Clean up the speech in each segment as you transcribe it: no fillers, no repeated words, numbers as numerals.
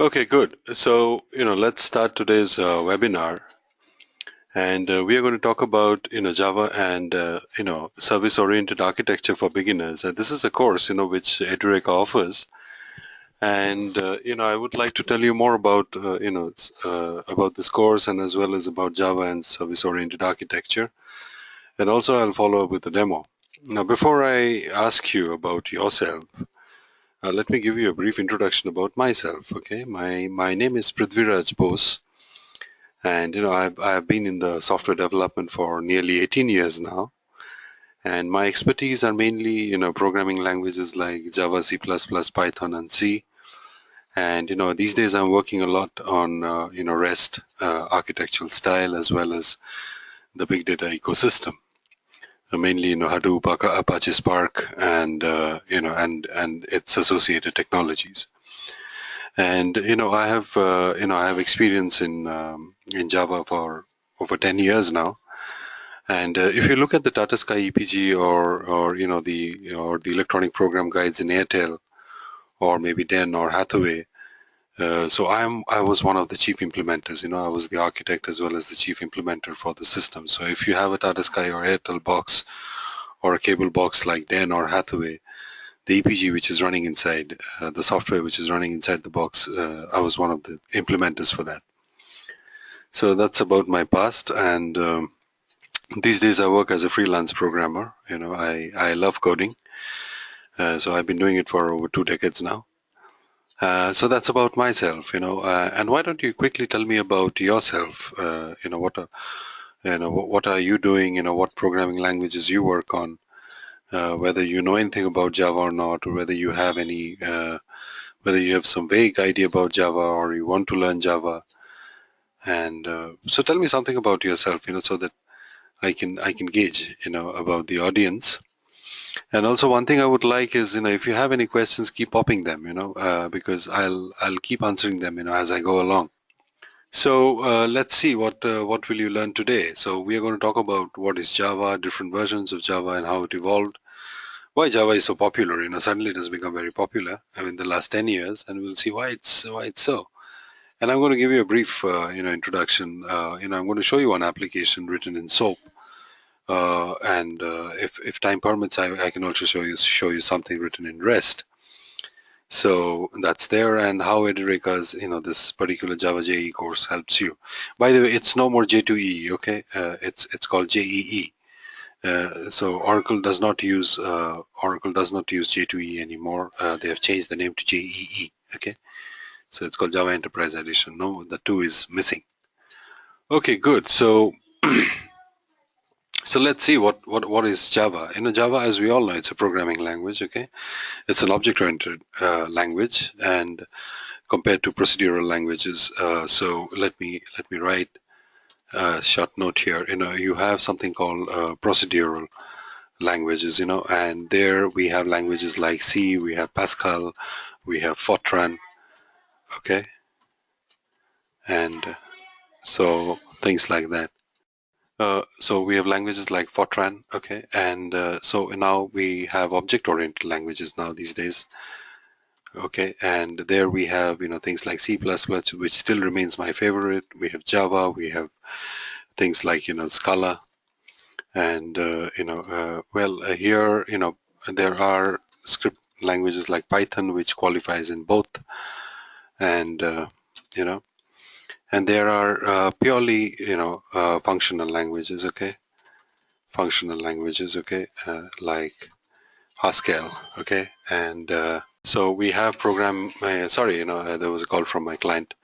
Okay, good. So, let's start today's webinar, and we are going to talk about, Java and, service-oriented architecture for beginners. This is a course, which Edureka offers, and, I would like to tell you more about, about this course and as well as about Java and service-oriented architecture, and also I'll follow up with a demo. Now, before I ask you about yourself, let me give you a brief introduction about myself. Okay, my name is Prithviraj Bose. And I've been in the software development for nearly 18 years now, and my expertise are mainly programming languages like Java, C++, Python, and C. And these days I'm working a lot on REST architectural style as well as the big data ecosystem. Mainly Hadoop, Apache Spark, and and its associated technologies. And I have experience in Java for over 10 years now. And if you look at the Tata Sky EPG or the electronic program guides in Airtel or maybe Den or Hathaway, so I was one of the chief implementers. I was the architect as well as the chief implementer for the system. So if you have a Tata Sky or Airtel box or a cable box like Den or Hathaway, the EPG which is running inside, the software which is running inside the box, I was one of the implementers for that. So that's about my past, and these days I work as a freelance programmer. I love coding, so I've been doing it for over 2 decades now. So that's about myself. And why don't you quickly tell me about yourself? What are you doing? What programming languages you work on? Whether you know anything about Java or not, or whether you have whether you have some vague idea about Java or you want to learn Java. And so tell me something about yourself, so that I can gauge, about the audience. And also one thing I would like is, if you have any questions, keep popping them, because I'll keep answering them, as I go along. So let's see what will you learn today. So we are going to talk about what is Java, different versions of Java, and how it evolved. Why Java is so popular? Suddenly it has become very popular. I mean, the last 10 years, and we'll see why it's so. And I'm going to give you a brief, introduction. I'm going to show you one application written in SOAP. And if time permits, I can also show you something written in REST. So that's there, and how Edureka's this particular Java JEE course helps you. By the way, it's no more J2EE, okay? It's called JEE. So Oracle does not use J2EE anymore. They have changed the name to JEE, okay? So it's called Java Enterprise Edition. No, the two is missing. Okay, good. So so let's see what is Java. Java, as we all know, it's a programming language. Okay, it's an object-oriented language, and compared to procedural languages. So let me write a short note here. You have something called procedural languages. And there we have languages like C, we have Pascal, we have Fortran. Okay, and so things like that. So we have languages like Fortran, okay, and so now we have object-oriented languages now these days, okay, and there we have things like C++, which still remains my favorite. We have Java, we have things like Scala, and here there are script languages like Python, which qualifies in both, and you know, and there are purely functional languages, okay, like Haskell, okay, and so we have sorry, there was a call from my client.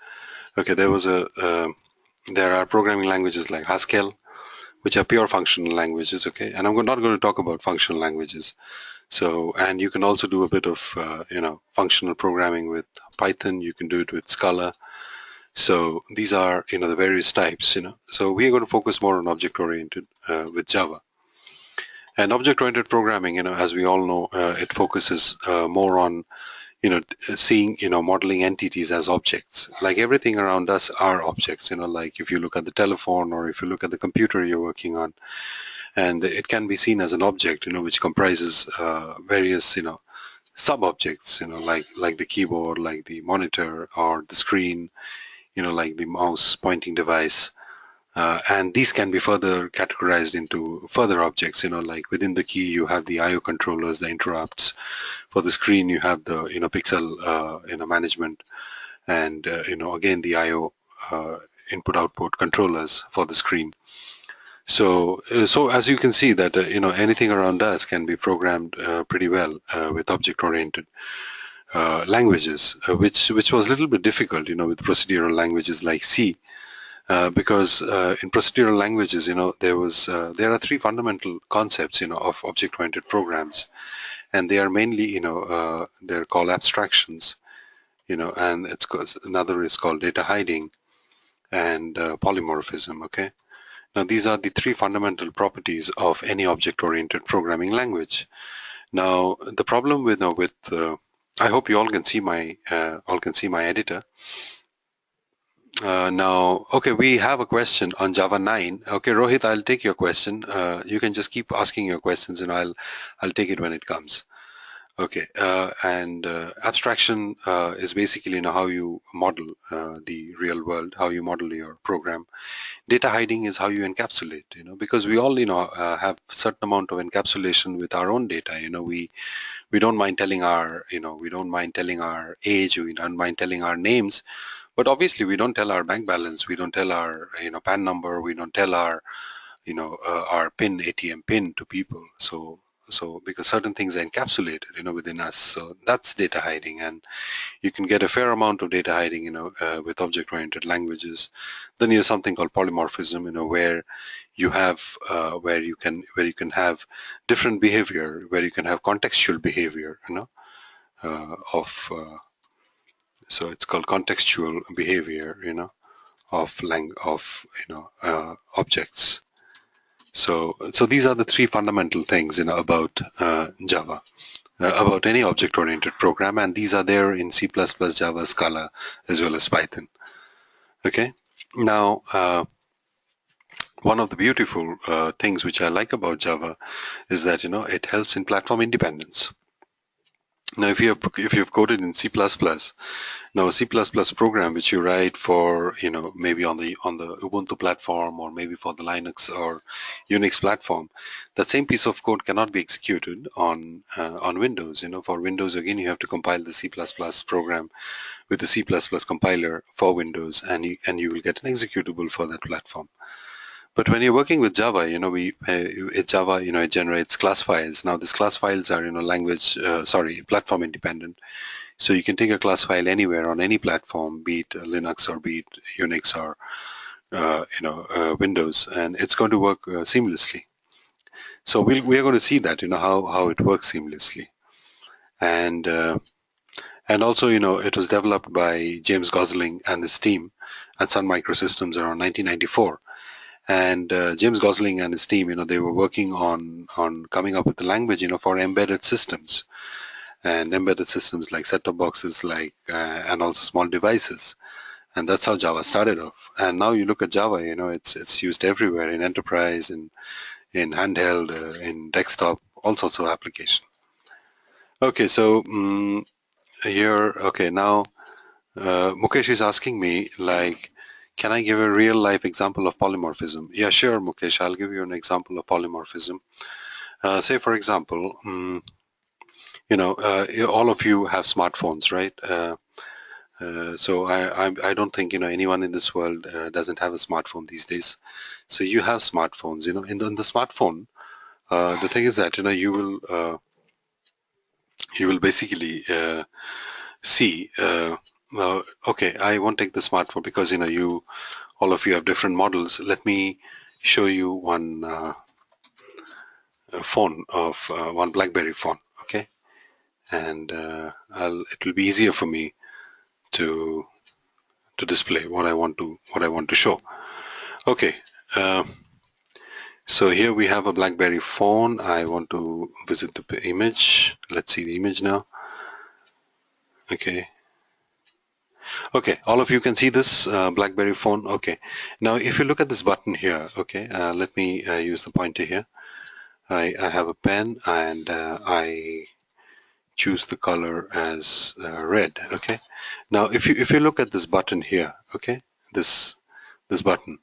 Okay, there are programming languages like Haskell, which are pure functional languages, okay, and I'm not going to talk about functional languages. So, and you can also do a bit of functional programming with Python. You can do it with Scala. So these are the various types. So we are going to focus more on object-oriented with Java. And object-oriented programming, as we all know, it focuses more on, seeing, modeling entities as objects. Like everything around us are objects, like if you look at the telephone or if you look at the computer you're working on, and it can be seen as an object, which comprises various, sub-objects, like the keyboard, like the monitor or the screen, like the mouse pointing device. And these can be further categorized into further objects, like within the key you have the IO controllers, the interrupts. For the screen you have the, pixel, management, and, again the IO input output controllers for the screen. So as you can see that, anything around us can be programmed pretty well with object-oriented languages, which was a little bit difficult, with procedural languages like C. Because in procedural languages, there are three fundamental concepts, of object-oriented programs, and they are mainly, they're called abstractions, and another is called data hiding and polymorphism. Okay, now these are the three fundamental properties of any object-oriented programming language. Now the problem with I hope you all can see my editor. Now, okay, we have a question on Java 9. Okay, Rohit, I'll take your question. You can just keep asking your questions, and I'll take it when it comes. Okay, and abstraction is basically, how you model the real world, how you model your program. Data hiding is how you encapsulate, because we all, have certain amount of encapsulation with our own data. We don't mind telling our, we don't mind telling our age, we don't mind telling our names, but obviously we don't tell our bank balance, we don't tell our, PAN number, we don't tell our, our PIN, ATM PIN to people. So because certain things are encapsulated, within us. So that's data hiding, and you can get a fair amount of data hiding, with object-oriented languages. Then you have something called polymorphism, where you have where you can have different behavior, where you can have contextual behavior, of so it's called contextual behavior, of objects. So these are the three fundamental things, about Java, about any object-oriented program, and these are there in C++, Java, Scala, as well as Python. Okay. Now, one of the beautiful things which I like about Java is that, it helps in platform independence. Now, if you've coded in C++, now a C++ program which you write for, maybe on the Ubuntu platform, or maybe for the Linux or Unix platform, that same piece of code cannot be executed on Windows. For Windows, again, you have to compile the C++ program with the C++ compiler for Windows, and you will get an executable for that platform. But when you're working with Java, Java, it generates class files. Now, these class files are, platform independent. So you can take a class file anywhere on any platform, be it Linux or be it Unix or Windows, and it's going to work seamlessly. So we are going to see that, how it works seamlessly, and also, it was developed by James Gosling and his team at Sun Microsystems around 1994. And James Gosling and his team, they were working on coming up with the language, for embedded systems, and embedded systems like set-top boxes, and also small devices. And that's how Java started off. And now you look at Java, it's used everywhere, in enterprise, in handheld, in desktop, all sorts of application. Okay, so here, okay, now Mukesh is asking me, can I give a real life example of polymorphism? Yeah, sure, Mukesh, I'll give you an example of polymorphism. Say, for example, all of you have smartphones, right? So I don't think, anyone in this world doesn't have a smartphone these days. So you have smartphones, in the smartphone. The thing is that, you will basically see, okay, I won't take the smartphone because, all of you have different models. Let me show you one phone of one BlackBerry phone, okay? And it will be easier for me to display what I want to show. Okay, so here we have a BlackBerry phone. I want to visit the image. Let's see the image now. Okay. Okay, all of you can see this BlackBerry phone. Okay, now if you look at this button here, okay, let me use the pointer here. I have a pen, and I choose the color as red. Okay. Now, if you look at this button here, okay, this button.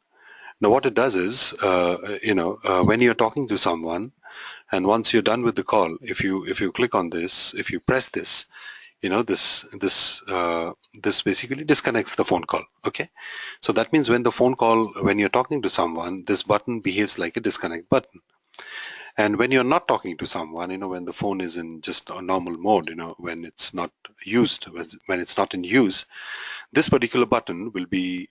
Now, what it does is, when you're talking to someone, and once you're done with the call, if you click on this, if you press this, this basically disconnects the phone call. Okay, so that means when you're talking to someone, this button behaves like a disconnect button. And when you're not talking to someone, when the phone is in just a normal mode, when it's not used, when it's not in use, this particular button will be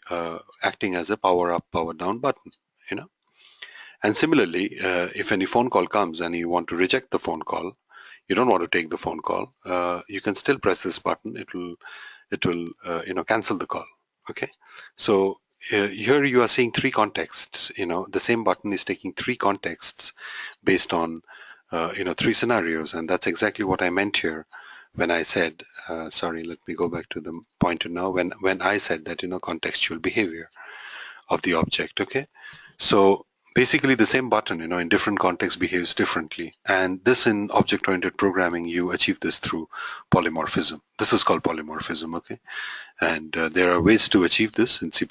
acting as a power up, power down button. And similarly, if any phone call comes and you want to reject the phone call, you don't want to take the phone call, you can still press this button. It will cancel the call. Okay, so here you are seeing three contexts. The same button is taking three contexts based on three scenarios, and that's exactly what I meant here when I said, sorry, let me go back to the pointer now, when I said that contextual behavior of the object. Okay, so basically the same button in different contexts behaves differently, and this in object-oriented programming you achieve this through polymorphism. This is called polymorphism. Okay, and there are ways to achieve this in C++,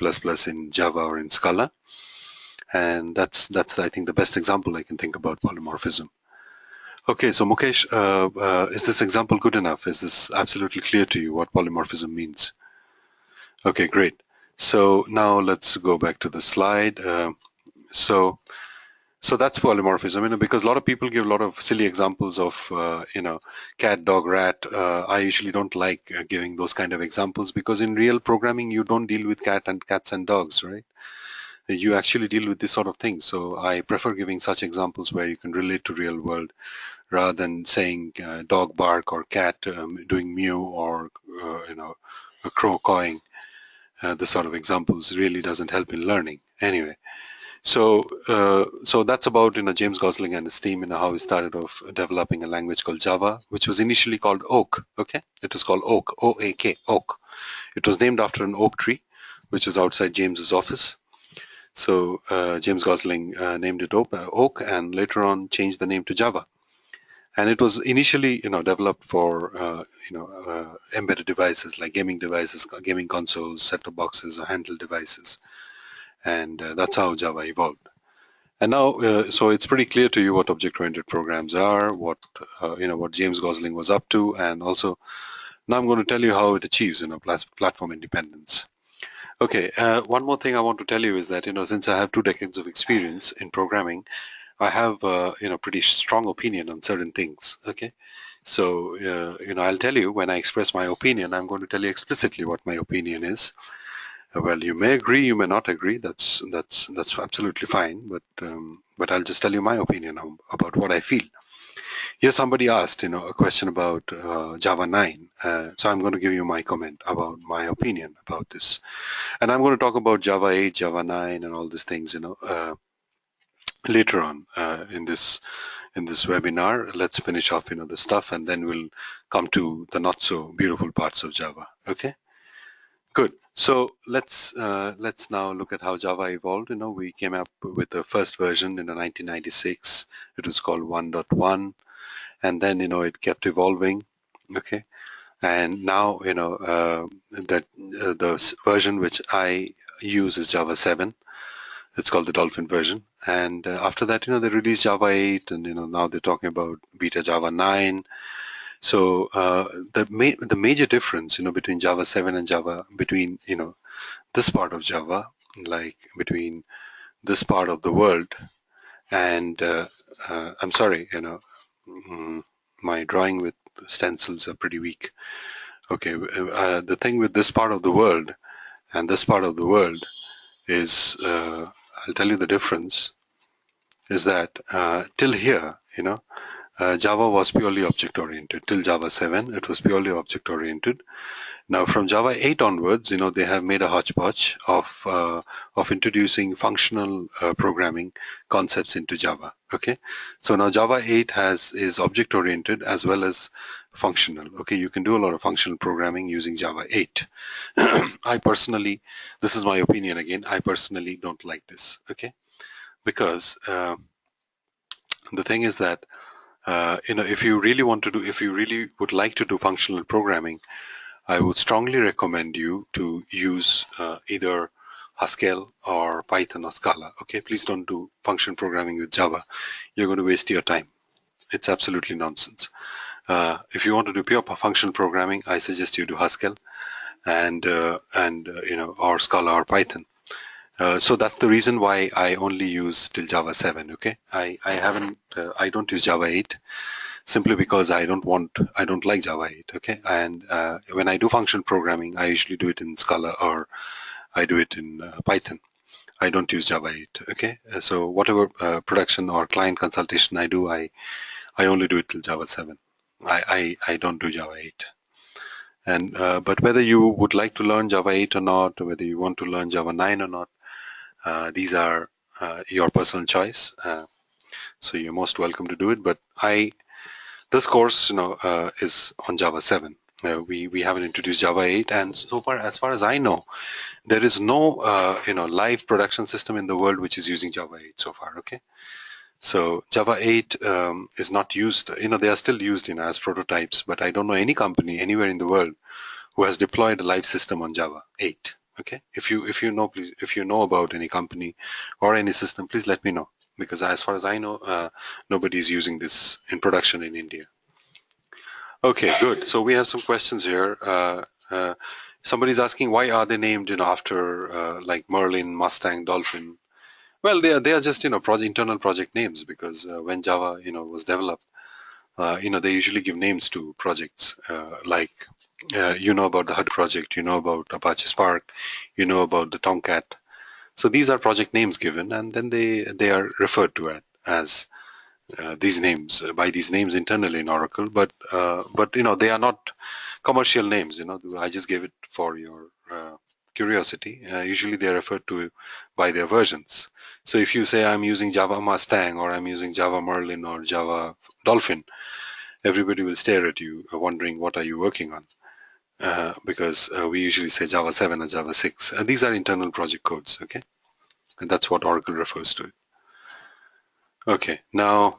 in Java, or in Scala, and that's I think the best example I can think about polymorphism. Okay, so Mukesh, is this example good enough? Is this absolutely clear to you what polymorphism means? Okay, great. So now let's go back to the slide. So that's polymorphism, because a lot of people give a lot of silly examples of, cat, dog, rat. I usually don't like giving those kind of examples, because in real programming, you don't deal with cats and dogs, right? You actually deal with this sort of thing. So I prefer giving such examples where you can relate to real world, rather than saying dog bark or cat doing mew, or, a crow cawing. The sort of examples really doesn't help in learning. Anyway. So that's about James Gosling and his team, how he started off developing a language called Java, which was initially called Oak. Okay, it was called Oak, O-A-K, Oak. It was named after an oak tree, which was outside James's office. So James Gosling named it Oak, and later on changed the name to Java. And it was initially developed for embedded devices like gaming devices, gaming consoles, set-top boxes, or handheld devices, and that's how Java evolved. And now, so it's pretty clear to you what object-oriented programs are, what what James Gosling was up to, and also now I'm going to tell you how it achieves platform independence. Okay, one more thing I want to tell you is that since I have 2 decades of experience in programming, I have pretty strong opinion on certain things. Okay, so I'll tell you when I express my opinion, I'm going to tell you explicitly what my opinion is. Well, you may agree, you may not agree. That's absolutely fine. But I'll just tell you my opinion about what I feel. Here, somebody asked, a question about Java 9. So I'm going to give you my comment about my opinion about this, and I'm going to talk about Java 8, Java 9, and all these things, later on in this webinar. Let's finish off, the stuff, and then we'll come to the not so beautiful parts of Java. Okay. Good. So let's now look at how Java evolved. We came up with the first version in 1996. It was called 1.1, and then it kept evolving. Okay, and now that the version which I use is Java 7. It's called the Dolphin version, and after that they released Java 8, and now they're talking about beta Java 9. So the major difference, between Java 7 and Java, between this part of Java, like between this part of the world, and I'm sorry, my drawing with stencils are pretty weak. Okay, the thing with this part of the world and this part of the world is, I'll tell you the difference, is that till here, Java was purely object-oriented. Till Java 7, it was purely object-oriented. Now, from Java 8 onwards, they have made a hodgepodge of introducing functional programming concepts into Java. Okay, so now Java 8 is object-oriented as well as functional. Okay, you can do a lot of functional programming using Java 8. I personally, this is my opinion again, I personally don't like this. Okay, because the thing is that if you really want to do, if you really would like to do functional programming, I would strongly recommend you to use either Haskell or Python or Scala. Okay, please don't do function programming with Java. You're going to waste your time. It's absolutely nonsense. If you want to do pure functional programming, I suggest you do Haskell and or Scala or Python. So that's the reason why I only use till Java 7. Okay, I don't use Java 8 simply because I don't like Java 8. Okay, and when I do function programming, I usually do it in Scala or I do it in Python. I don't use Java 8. Okay, so whatever production or client consultation I do, I only do it till Java 7. I don't do Java 8. And but whether you would like to learn Java 8 or not, or whether you want to learn Java 9 or not, these are your personal choice. So you're most welcome to do it. But this course, is on Java 7. We haven't introduced Java 8, and so far, as far as I know, there is no live production system in the world which is using Java 8 so far. Okay, so Java 8 is not used. They are still used as prototypes, but I don't know any company anywhere in the world who has deployed a live system on Java 8. Okay, if you know about any company or any system, please let me know, because as far as I know, nobody is using this in production in India. Okay, good. So we have some questions here. Somebody's asking, why are they named after like Merlin, Mustang, Dolphin? Well, they are just internal project names, because when Java was developed, they usually give names to projects, like about the HUD project, about Apache Spark, about the Tomcat. So these are project names given, and then they are referred to as these names by these names internally in Oracle. But they are not commercial names. I just gave it for your curiosity. Usually they are referred to by their versions. So if you say I'm using Java Mustang, or I'm using Java Merlin, or Java Dolphin, everybody will stare at you, wondering what are you working on, because we usually say Java 7 or Java 6. These are internal project codes, okay? And that's what Oracle refers to. Okay, now,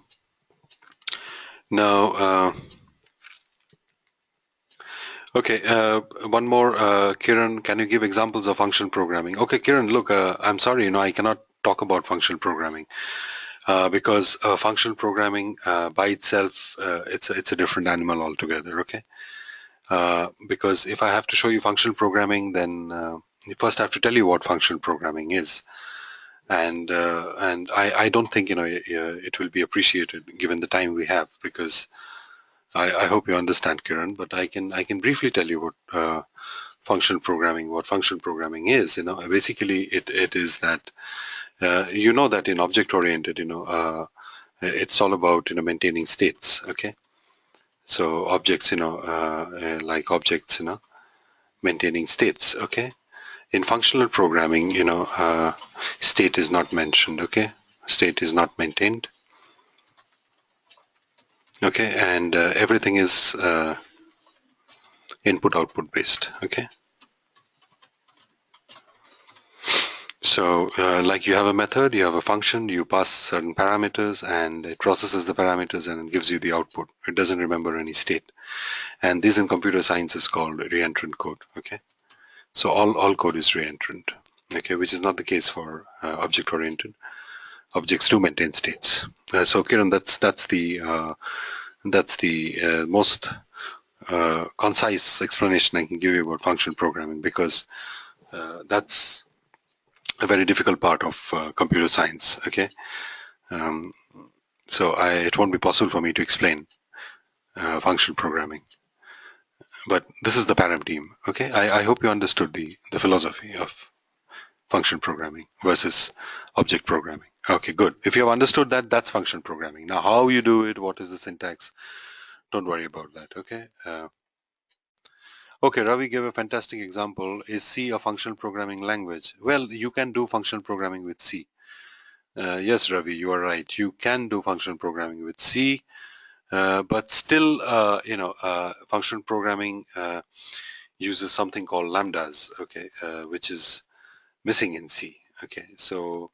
okay, one more, Kiran, can you give examples of functional programming? Okay, Kiran, look, I'm sorry, I cannot talk about functional programming, because functional programming by itself, it's a different animal altogether, okay? Because if I have to show you functional programming, then first I have to tell you what functional programming is. And I don't think it will be appreciated given the time we have, because I hope you understand, Kiran, but I can briefly tell you what functional programming is. Basically it is that that in object oriented, it's all about maintaining states. Okay, so objects, like objects, maintaining states. Okay, in functional programming, state is not mentioned. Okay, state is not maintained. Okay, and everything is input output based. Okay, so like you have a method, you have a function, you pass certain parameters, and it processes the parameters and it gives you the output. It doesn't remember any state, and this in computer science is called reentrant code. Okay, so all code is reentrant. Okay, which is not the case for object oriented. Objects do maintain states. So Kiran, that's the most concise explanation I can give you about functional programming, because that's a very difficult part of computer science. Okay, um, so it won't be possible for me to explain functional programming. But this is the paradigm. Okay, I hope you understood the philosophy of function programming versus object programming. Okay, good. If you have understood that, that's function programming. Now, how you do it, what is the syntax? Don't worry about that. Okay. Okay, Ravi gave a fantastic example. Is C a functional programming language? Well, you can do functional programming with C. Yes, Ravi, you are right. You can do functional programming with C, but still, functional programming uses something called lambdas. Okay, which is missing in C. Okay, so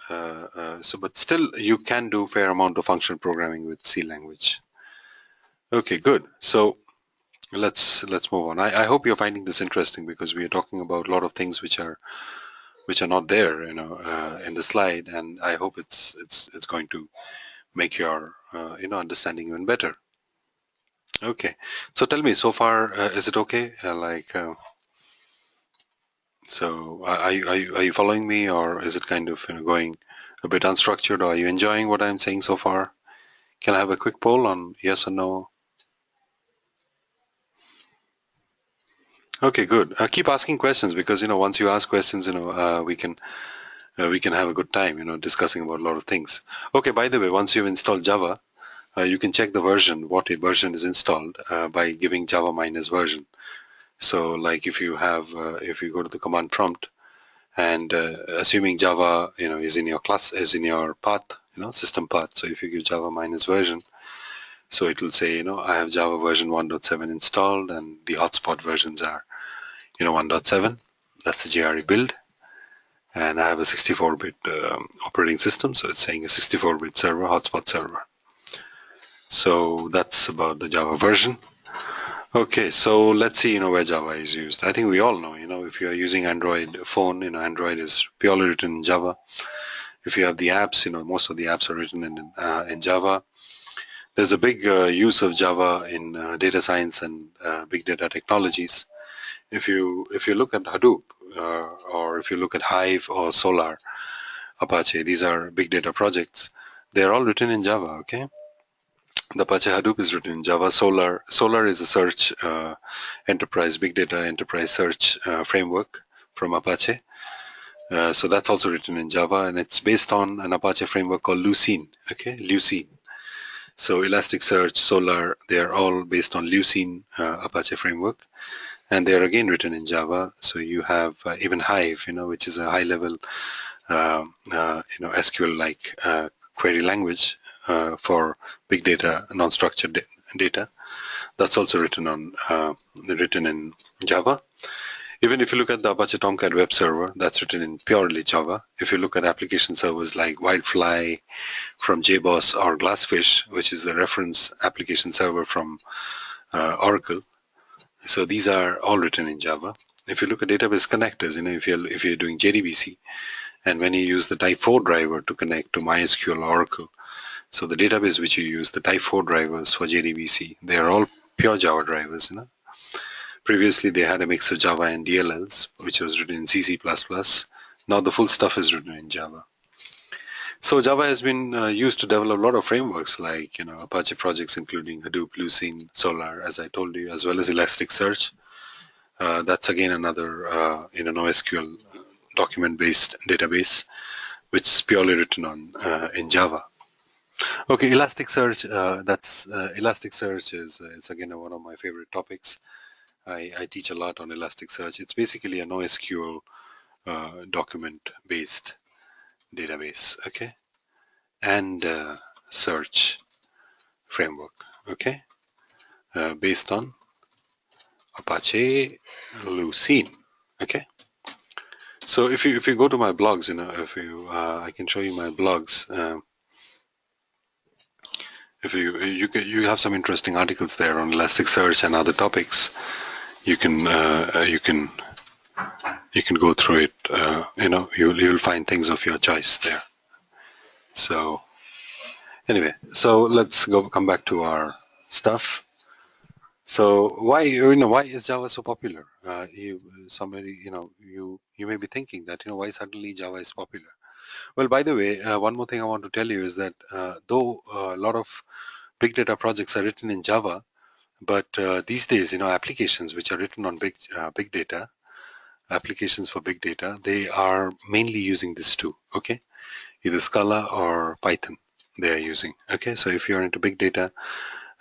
but still you can do fair amount of functional programming with C language. Okay, good. So let's move on. I hope you're finding this interesting because we are talking about a lot of things which are not there, in the slide, and I hope it's going to make your understanding even better. Okay, so tell me, so far, is it okay? So are you following me, or is it kind of going a bit unstructured, or are you enjoying what I'm saying so far? Can I have a quick poll on yes or no? Okay, good. Keep asking questions because once you ask questions, we can have a good time, discussing about a lot of things. Okay, by the way, once you've installed Java, you can check the version, what version is installed, by giving Java minus version. So, like if you go to the command prompt and assuming Java, is in your class, is in your path, system path. So if you give Java minus version, so it will say, I have Java version 1.7 installed, and the hotspot versions are, 1.7. That's the JRE build. And I have a 64-bit operating system, so it's saying a 64-bit server, hotspot server. So that's about the Java version. Okay, so let's see, where Java is used. I think we all know, if you are using Android phone, Android is purely written in Java. If you have the apps, most of the apps are written in Java. There's a big use of Java in data science and big data technologies. If you look at Hadoop, or if you look at Hive or Solar, Apache, these are big data projects. They're all written in Java, okay? The Apache Hadoop is written in Java. Solar is a search enterprise, big data enterprise search framework from Apache. So that's also written in Java, and it's based on an Apache framework called Lucene, okay? Lucene. So Elasticsearch, Solar, they are all based on Lucene Apache framework, and they are again written in Java. So you have even Hive, which is a high-level SQL-like query language for big data, non-structured data. That's also written in Java. Even if you look at the Apache Tomcat web server, that's written in purely Java. If you look at application servers like Wildfly from JBoss or Glassfish, which is the reference application server from Oracle, so these are all written in Java. If you look at database connectors, if you're doing JDBC, and when you use the Type 4 driver to connect to MySQL or Oracle, so the database which you use, the Type 4 drivers for JDBC, they are all pure Java drivers. Previously, they had a mix of Java and DLLs, which was written in C, C++. Now the full stuff is written in Java. So Java has been used to develop a lot of frameworks like Apache projects, including Hadoop, Lucene, Solar, as I told you, as well as Elasticsearch. That's again another NoSQL document-based database, which is purely written on in Java. Okay, Elasticsearch. Elasticsearch is again one of my favorite topics. I teach a lot on Elasticsearch. It's basically a NoSQL document-based database. Okay, and search framework. Okay, based on Apache Lucene. Okay. So if you go to my blogs, if you I can show you my blogs. If you have some interesting articles there on Elasticsearch and other topics, you can go through it. You'll find things of your choice there. So anyway, so let's come back to our stuff. So why is Java so popular? You may be thinking that why suddenly Java is popular. Well, by the way, one more thing I want to tell you is that though a lot of big data projects are written in Java, but these days, applications which are written on big data, applications for big data, they are mainly using this too. Okay, either Scala or Python they are using. Okay, so if you're into big data,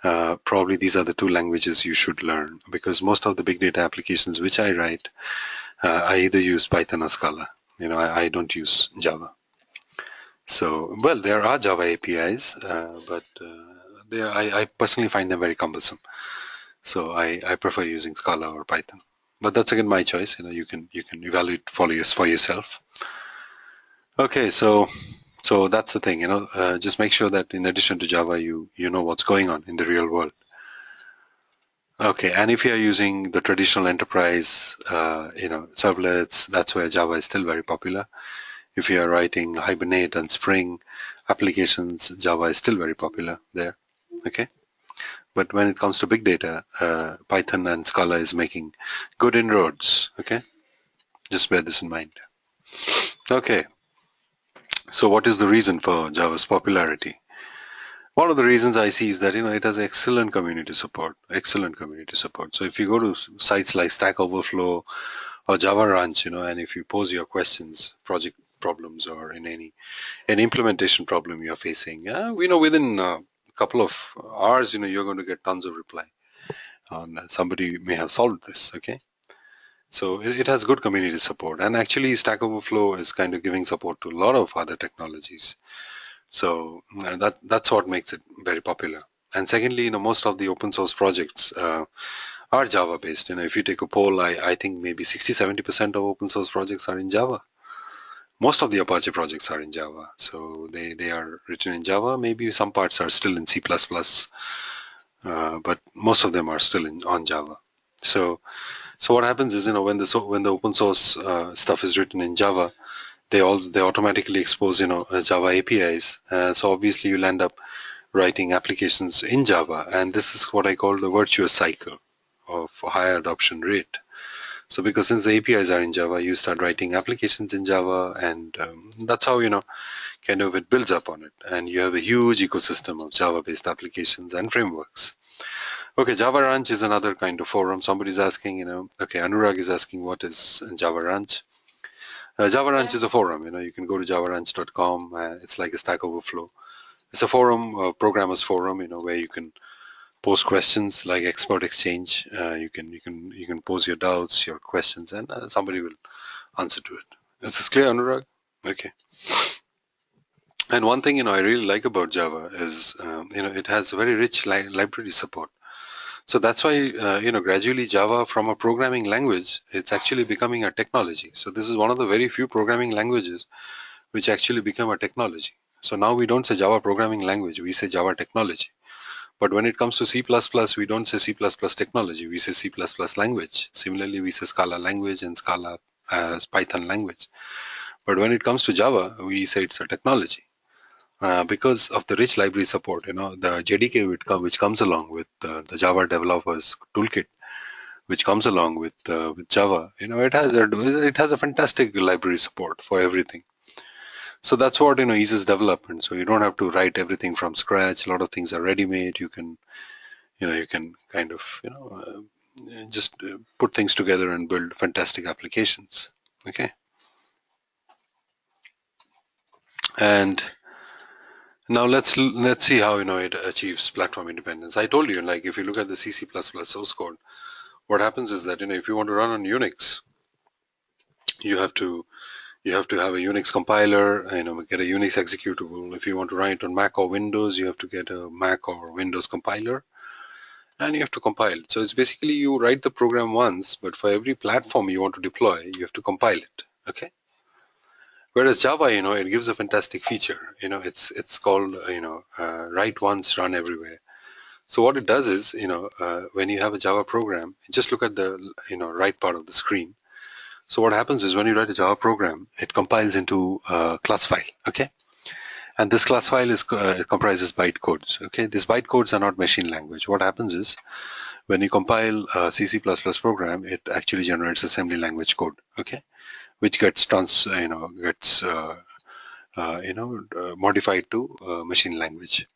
probably these are the two languages you should learn, because most of the big data applications which I write, I either use Python or Scala. I don't use Java. So, well, there are Java APIs, but I personally find them very cumbersome. So I prefer using Scala or Python. But that's again my choice. You can evaluate for yourself. Okay, so that's the thing, just make sure that in addition to Java, you know what's going on in the real world. Okay, and if you're using the traditional enterprise, servlets, that's where Java is still very popular. If you're writing Hibernate and Spring applications, Java is still very popular there. Okay, but when it comes to big data, Python and Scala is making good inroads. Okay, just bear this in mind. Okay, so what is the reason for Java's popularity? One of the reasons I see is that it has excellent community support. Excellent community support. So if you go to sites like Stack Overflow or Java Ranch, and if you pose your questions, project problems, or in an implementation problem you're facing, within a couple of hours, you're going to get tons of reply on somebody may have solved this. Okay, so it has good community support, and actually Stack Overflow is kind of giving support to a lot of other technologies. So that's what makes it very popular. And secondly, most of the open source projects are Java based. If you take a poll, I think maybe 60-70% of open source projects are in Java. Most of the Apache projects are in Java. So they are written in Java. Maybe some parts are still in C++, but most of them are still on Java. So what happens is, when the open source stuff is written in Java, they automatically expose Java APIs. So obviously you'll end up writing applications in Java, and this is what I call the virtuous cycle of higher adoption rate. So because since the APIs are in Java, you start writing applications in Java, and that's how kind of it builds up on it, and you have a huge ecosystem of Java-based applications and frameworks. Okay, Java Ranch is another kind of forum. Somebody's asking, okay, Anurag is asking what is Java Ranch. Java Ranch is a forum. You can go to javaranch.com. It's like a Stack Overflow. It's a forum, programmers forum, where you can post questions like expert exchange. You can pose your doubts, your questions, and somebody will answer to it. Is this clear, Anurag? Okay. And one thing I really like about Java is it has very rich library support. So that's why gradually Java from a programming language, it's actually becoming a technology. So this is one of the very few programming languages which actually become a technology. So now we don't say Java programming language, we say Java technology. But when it comes to C++, we don't say C++ technology, we say C++ language. Similarly, we say Scala language and Scala as Python language. But when it comes to Java, we say it's a technology. Because of the rich library support, the JDK which comes along with the Java developers toolkit, which comes along with Java, it has a fantastic library support for everything. So that's what eases development. So you don't have to write everything from scratch. A lot of things are ready-made. You can kind of just put things together and build fantastic applications. Okay, and now let's see how it achieves platform independence. I told you, like, if you look at the C++ source code, what happens is that if you want to run on Unix, you have to have a Unix compiler, get a Unix executable. If you want to run it on Mac or Windows, you have to get a Mac or Windows compiler, and you have to compile it. So it's basically you write the program once, but for every platform you want to deploy, you have to compile it. Okay. Whereas Java, it gives a fantastic feature. It's called write once, run everywhere. So what it does is, when you have a Java program, just look at the right part of the screen. So what happens is when you write a Java program, it compiles into a class file. Okay. And this class file comprises bytecodes. Okay. These bytecodes are not machine language. What happens is when you compile a C++ program, it actually generates assembly language code. Okay. Which gets modified to machine language.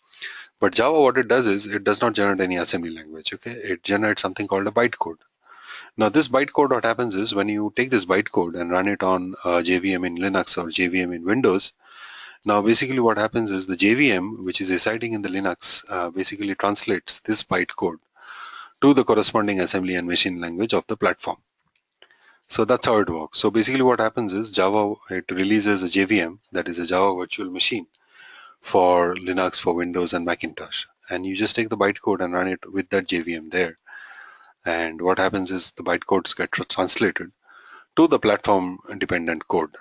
But Java, what it does is it does not generate any assembly language. Okay. It generates something called a bytecode. Now, this bytecode, what happens is when you take this bytecode and run it on JVM in Linux or JVM in Windows, now basically what happens is the JVM, which is residing in the Linux, basically translates this bytecode to the corresponding assembly and machine language of the platform. So that's how it works. So basically what happens is Java, it releases a JVM, that is a Java virtual machine for Linux, for Windows and Macintosh. And you just take the bytecode and run it with that JVM there. And what happens is the bytecodes get translated to the platform dependent code.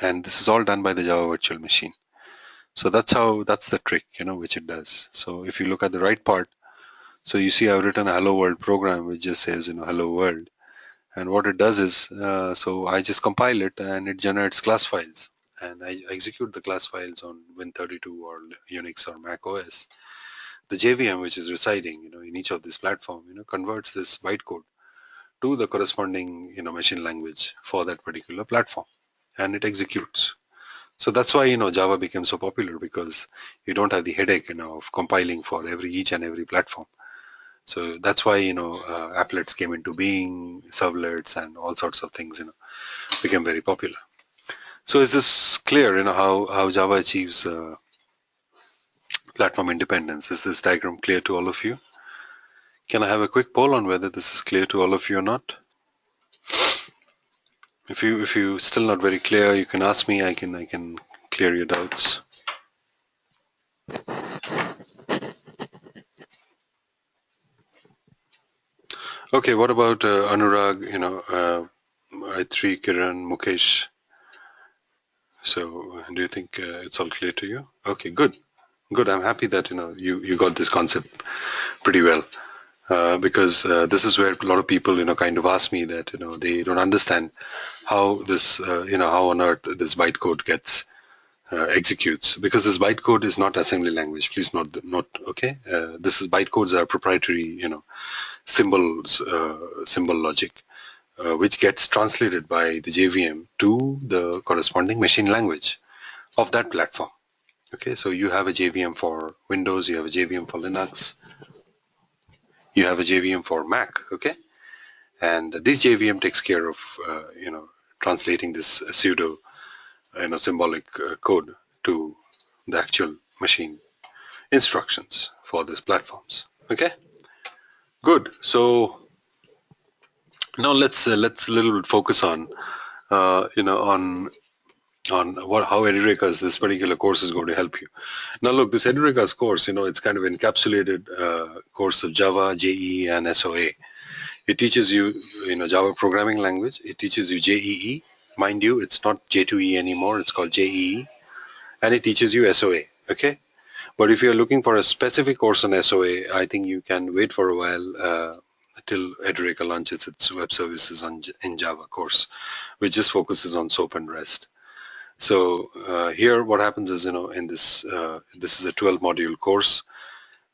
and this is all done by the Java Virtual Machine. So that's the trick, which it does. So if you look at the right part, so you see I've written a hello world program which just says, hello world. And what it does is, so I just compile it and it generates class files. And I execute the class files on Win32 or Unix or Mac OS. The JVM, which is residing, in each of these platform, converts this bytecode to the corresponding, machine language for that particular platform, and it executes. So that's why, Java became so popular, because you don't have the headache, of compiling for each and every platform. So that's why, applets came into being, servlets and all sorts of things, became very popular. So is this clear, how Java achieves platform independence? Is this diagram clear to all of you? Can I have a quick poll on whether this is clear to all of you or not? If you still not very clear, you can ask me. I can clear your doubts. Okay, what about Anurag? I3, Kiran, Mukesh. So, do you think it's all clear to you? Okay, good, good. I'm happy that you got this concept pretty well, because this is where a lot of people kind of ask me that they don't understand how this how on earth this bytecode gets executes, because this bytecode is not assembly language. Please not okay. This is bytecodes are proprietary symbols, symbol logic, which gets translated by the JVM to the corresponding machine language of that platform. Okay, so you have a JVM for Windows, you have a JVM for Linux, you have a JVM for Mac. Okay, and this JVM takes care of translating this pseudo symbolic code to the actual machine instructions for these platforms. Okay, good. So now let's a little bit focus on on what how Edureka's this particular course is going to help you. Now look, this Edureka's course, it's kind of encapsulated course of Java, JEE, and SOA. It teaches you, Java programming language. It teaches you JEE. Mind you, it's not J2E anymore. It's called JEE, and it teaches you SOA. Okay. But if you're looking for a specific course on SOA, I think you can wait for a while till Edureka launches its web services in Java course, which just focuses on SOAP and REST. So here, what happens is, in this is a 12 module course.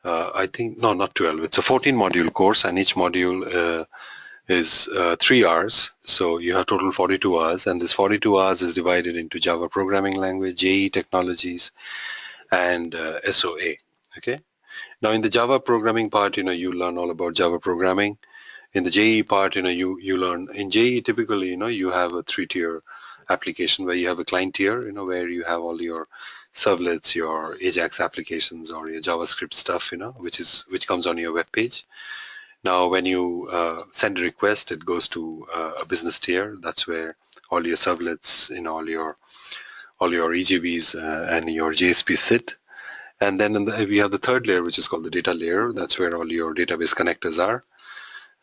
I think no, not 12. It's a 14 module course, and each module is 3 hours. So you have total 42 hours, and this 42 hours is divided into Java programming language, JEE technologies, and SOA. Okay. Now in the Java programming part, you learn all about Java programming. In the JEE part, you learn in JEE typically, you have a 3-tier application where you have a client tier, where you have all your servlets, your Ajax applications, or your JavaScript stuff, which comes on your web page. Now, when you send a request, it goes to a business tier. That's where all your servlets, all your EJBs and your JSP sit. And then we have the third layer, which is called the data layer. That's where all your database connectors are,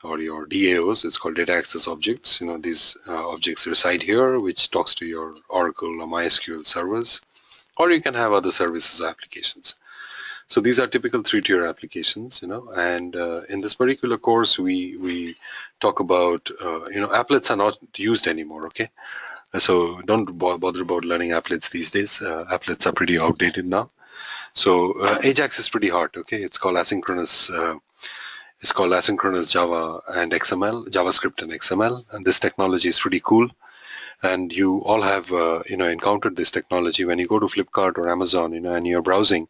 or your DAOs. It's called data access objects. These objects reside here, which talks to your Oracle or MySQL servers, or you can have other services or applications. So these are typical 3-tier applications, and in this particular course, we talk about, applets are not used anymore, okay? So don't bother about learning applets these days. Applets are pretty outdated now. So Ajax is pretty hard, okay? It's called asynchronous Java and XML, JavaScript and XML, and this technology is pretty cool. And you all have, encountered this technology when you go to Flipkart or Amazon, and you're browsing.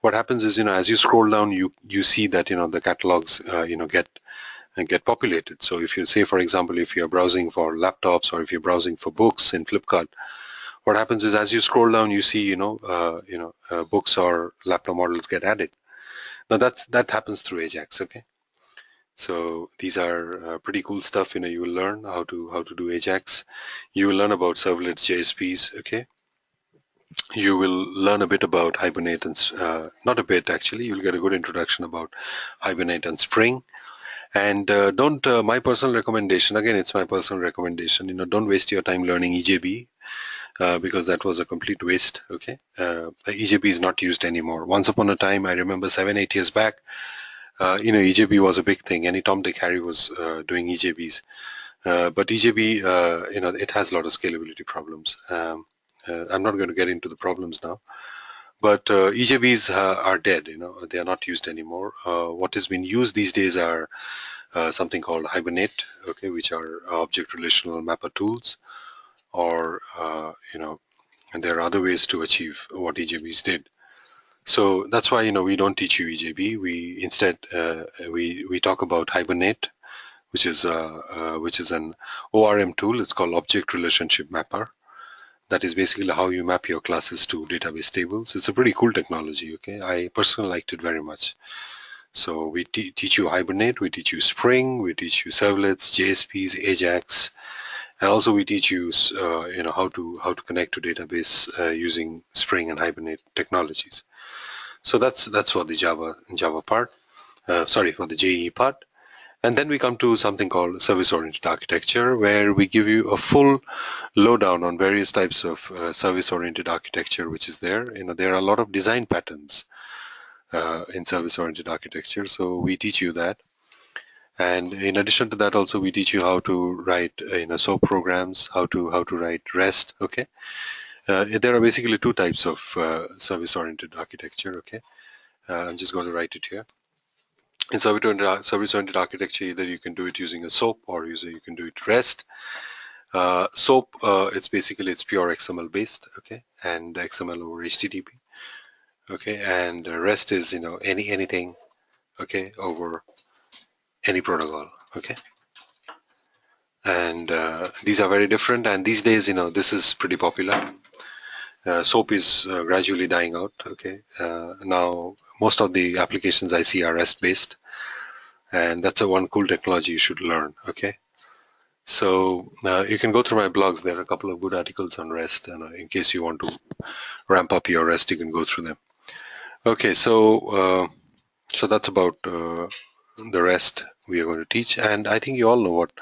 What happens is, as you scroll down, you see that, the catalogs, get populated. So if you say, for example, if you're browsing for laptops or if you're browsing for books in Flipkart, what happens is as you scroll down, you see, books or laptop models get added. Now that happens through Ajax, okay? So these are pretty cool stuff. You will learn how to do Ajax. You will learn about servlets, JSPs. Okay. You will learn a bit about Hibernate and not a bit actually. You'll get a good introduction about Hibernate and Spring. And don't. My personal recommendation, again, it's my personal recommendation. Don't waste your time learning EJB. because that was a complete waste. Okay, EJB is not used anymore. Once upon a time, I remember 7-8 years back, EJB was a big thing. Any Tom, Dick, Harry was doing EJBs. But EJB, it has a lot of scalability problems. I'm not going to get into the problems now. But EJBs are dead. They are not used anymore. What has been used these days are something called Hibernate, okay, which are object relational mapper tools, or and there are other ways to achieve what EJBs did. So that's why we don't teach you EJB. We instead we talk about Hibernate, which is an ORM tool. It's called Object Relationship Mapper. That is basically how you map your classes to database tables. It's a pretty cool technology. Okay, I personally liked it very much. So we teach you Hibernate, we teach you Spring, we teach you servlets, JSPs, Ajax, and also we teach you how to connect to database using Spring and Hibernate technologies. So that's for the Java part. For the JEE part. And then we come to something called service-oriented architecture, where we give you a full lowdown on various types of service-oriented architecture, which is there. There are a lot of design patterns in service-oriented architecture, so we teach you that. And in addition to that, also we teach you how to write SOAP programs, how to write REST. Okay, there are basically two types of service-oriented architecture. Okay, I'm just going to write it here. In service-oriented architecture, either you can do it using a SOAP or you can do it REST. SOAP, it's pure XML based, okay, and XML over HTTP, okay, and REST is anything, okay, over any protocol, okay. And these are very different, and these days this is pretty popular. SOAP is gradually dying out, okay. Now most of the applications I see are REST based, and that's one cool technology you should learn, okay. So you can go through my blogs. There are a couple of good articles on REST, and in case you want to ramp up your REST, you can go through them. Okay, so that's about the REST we are going to teach, and I think you all know what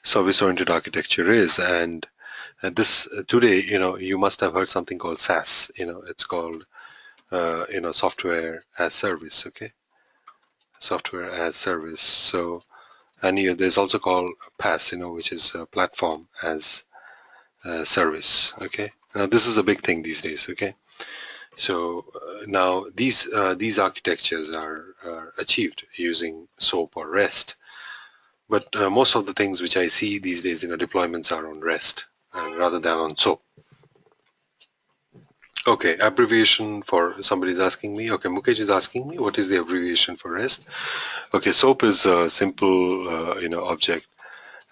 service-oriented architecture is. And this today, you must have heard something called SaaS. It's called software as service. Okay, software as service. So, and there's also called PaaS, which is platform as service. Okay, now this is a big thing these days. Okay, so now these architectures are achieved using SOAP or REST, but most of the things which I see these days deployments are on REST rather than on SOAP. Okay, abbreviation for somebody's asking me. Okay, Mukesh is asking me what is the abbreviation for REST. Okay, SOAP is a simple object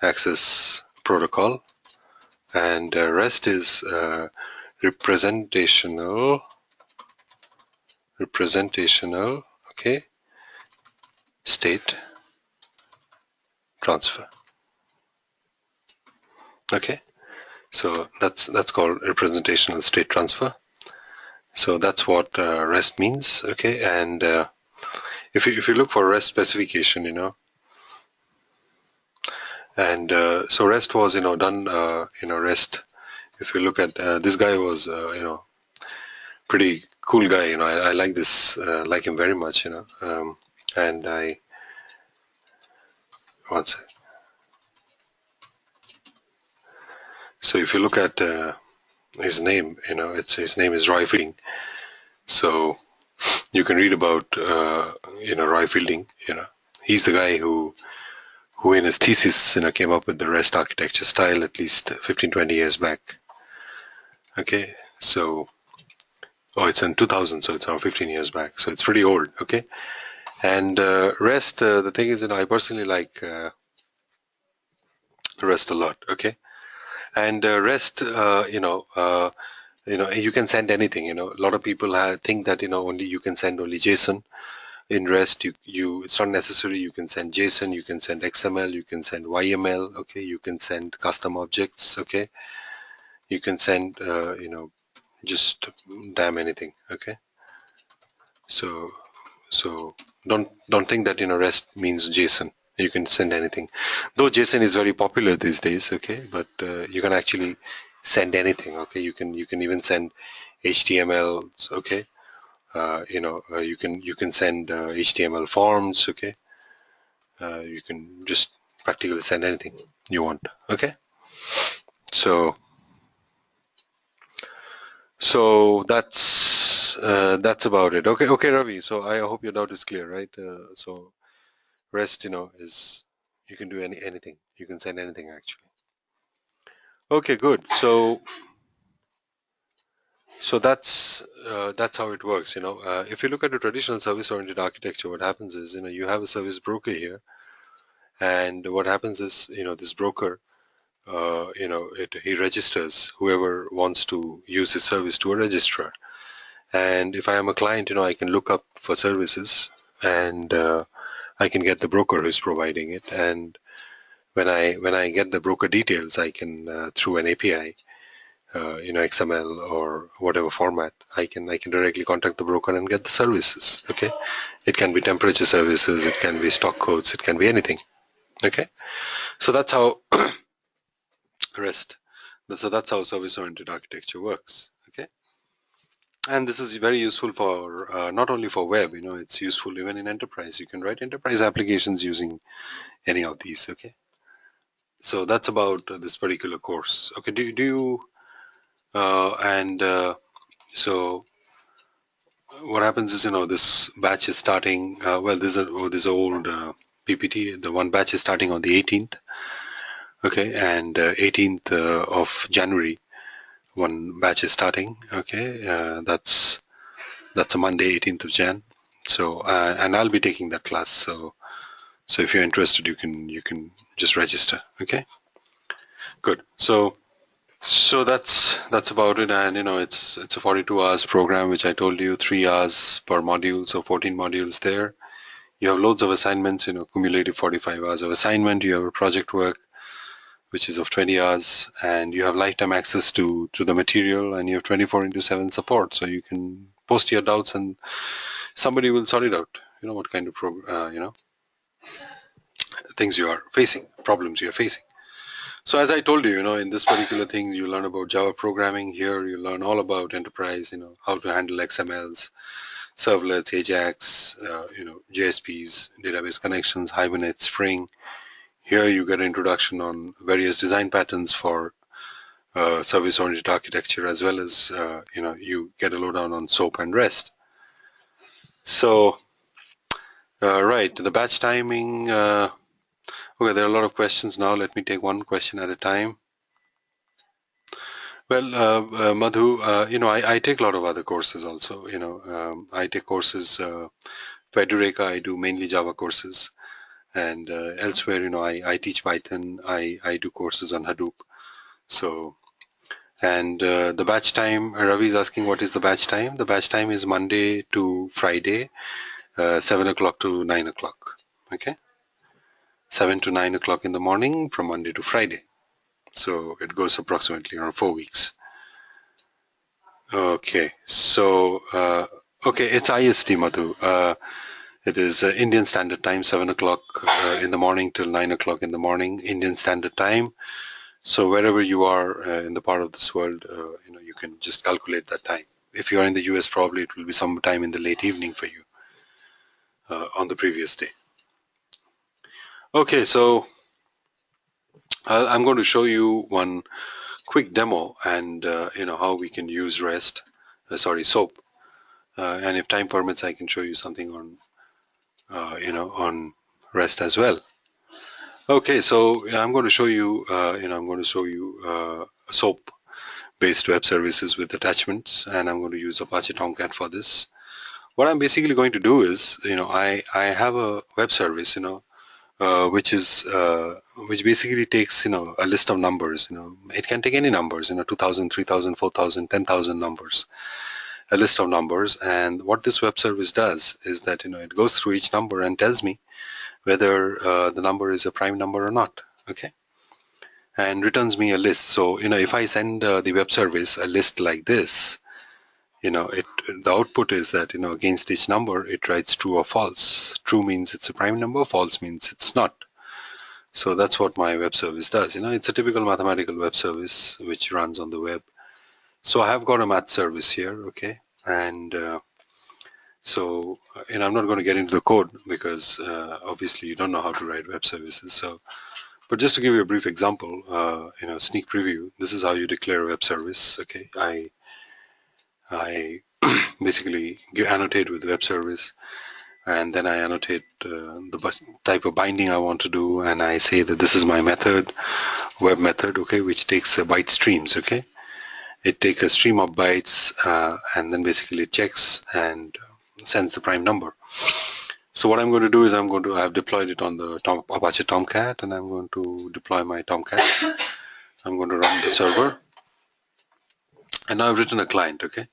access protocol, and REST is representational, okay, state transfer. Okay, so that's called representational state transfer. So that's what REST means. Okay, and if you look for REST specification, and so REST was done REST. If you look at this guy was pretty cool guy. I like this, like him very much. And I one sec. So if you look at his name, his name is Roy Fielding. So you can read about Roy Fielding. He's the guy who in his thesis came up with the REST architecture style at least 15-20 years back. Okay, so it's in 2000, so it's now 15 years back. So it's pretty old. Okay, and REST. The thing is, I personally like REST a lot. Okay, and REST, you can send anything. A lot of people think that only you can send only JSON. In REST, it's not necessary. You can send JSON, you can send XML, you can send YML. Okay, you can send custom objects. Okay, you can send just damn anything. Okay, so don't think that REST means JSON. You can send anything, though JSON is very popular these days. Okay, but you can actually send anything. Okay, you can even send HTML. Okay, you can send HTML forms. Okay, you can just practically send anything you want. Okay, so that's about it. Okay, okay, Ravi. So I hope your doubt is clear, right? So REST, is you can do anything. You can send anything actually. Okay, good. So that's how it works. If you look at a traditional service-oriented architecture, what happens is, you have a service broker here, and what happens is, this broker, he registers whoever wants to use his service to a registrar. And if I am a client, I can look up for services, and I can get the broker who's providing it. And when I get the broker details, I can through an API, XML or whatever format, I can directly contact the broker and get the services. Okay, it can be temperature services, it can be stock codes, it can be anything. Okay, so that's how REST. So that's how service-oriented architecture works. Okay, and this is very useful for not only for web. It's useful even in enterprise. You can write enterprise applications using any of these. Okay, so that's about this particular course. Okay, do you and so what happens is, this batch is starting, well, this old PPT, the one batch is starting on the 18th, okay, and 18th of January, one batch is starting, okay, that's a Monday, 18th of Jan. So, and I'll be taking that class. So if you're interested, you can just register, okay, good. So that's about it, and it's a 42 hours program, which I told you, 3 hours per module, so 14 modules there. You have loads of assignments, cumulative 45 hours of assignment. You have a project work, which is of 20 hours, and you have lifetime access to the material, and you have 24/7 support. So you can post your doubts, and somebody will sort it out. What kind of things you are facing, problems you are facing. So as I told you, in this particular thing, you learn about Java programming. Here, you learn all about enterprise. How to handle XMLs, servlets, Ajax, JSPs, database connections, Hibernate, Spring. Here you get an introduction on various design patterns for service-oriented architecture, as well as you get a lowdown on SOAP and REST. So right, the batch timing. Okay, there are a lot of questions now. Let me take one question at a time. Well, Madhu, I take a lot of other courses also. I take courses for Edureka. I do mainly Java courses, and elsewhere, I teach Python. I do courses on Hadoop. So, and the batch time, Ravi is asking what is the batch time. The batch time is Monday to Friday, 7 o'clock to 9 o'clock. Okay, 7 to 9 o'clock in the morning from Monday to Friday. So it goes approximately around 4 weeks. Okay, so okay, it's IST, Madhu. It is Indian Standard Time, 7 o'clock in the morning till 9 o'clock in the morning, Indian Standard Time. So wherever you are in the part of this world, you can just calculate that time. If you are in the US, probably it will be some time in the late evening for you on the previous day. Okay, so I'm going to show you one quick demo, and how we can use REST, SOAP, and if time permits, I can show you something on on REST as well. Okay, so I'm going to show you, SOAP based web services with attachments, and I'm going to use Apache Tomcat for this. What I'm basically going to do is, I have a web service, which basically takes, a list of numbers. It can take any numbers, 2,000, 3,000, 4,000, 10,000 numbers, a list of numbers. And what this web service does is that, it goes through each number and tells me whether the number is a prime number or not. Okay, and returns me a list. So if I send the web service a list like this, the output is that against each number it writes true or false. True means it's a prime number, false means it's not. So that's what my web service does. It's a typical mathematical web service which runs on the web. So I have got a math service here, okay, and so I'm not going to get into the code because obviously you don't know how to write web services. So, but just to give you a brief example, sneak preview. This is how you declare a web service. Okay, I basically annotate with web service, and then I annotate the type of binding I want to do, and I say that this is my method, web method, okay, which takes byte streams, okay. It takes a stream of bytes and then basically it checks and sends the prime number. So what I'm going to do is I've deployed it on the Apache Tomcat, and I'm going to deploy my Tomcat. I'm going to run the server, and now I've written a client, okay,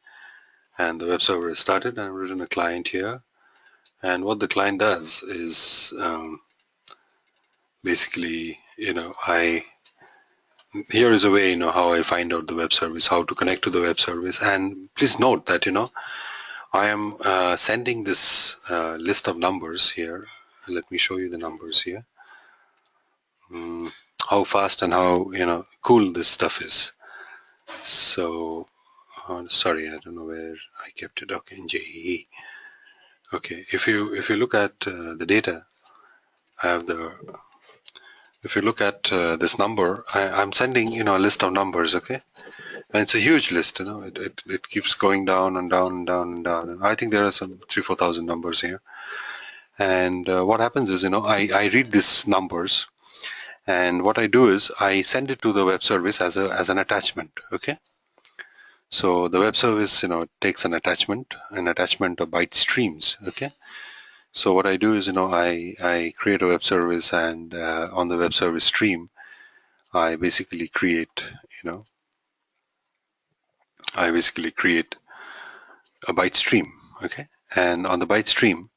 and the web server is started, and I've written a client here. And what the client does is basically, here is a way, how I find out the web service, how to connect to the web service. And please note that, I am sending this list of numbers here. Let me show you the numbers here. How fast and how, cool this stuff is. So, sorry, I don't know where I kept it. Okay, in JEE. Okay, if you look at the data, I have the if you look at this number, I'm sending, a list of numbers, okay? And it's a huge list, it keeps going down and down and down and down. And I think there are some 3,000-4,000 numbers here. And what happens is, I read these numbers, and what I do is I send it to the web service as an attachment, okay? So the web service, takes an attachment of byte streams, okay? So what I do is, I create a web service, and on the web service stream, I basically create, a byte stream, okay? And on the byte stream,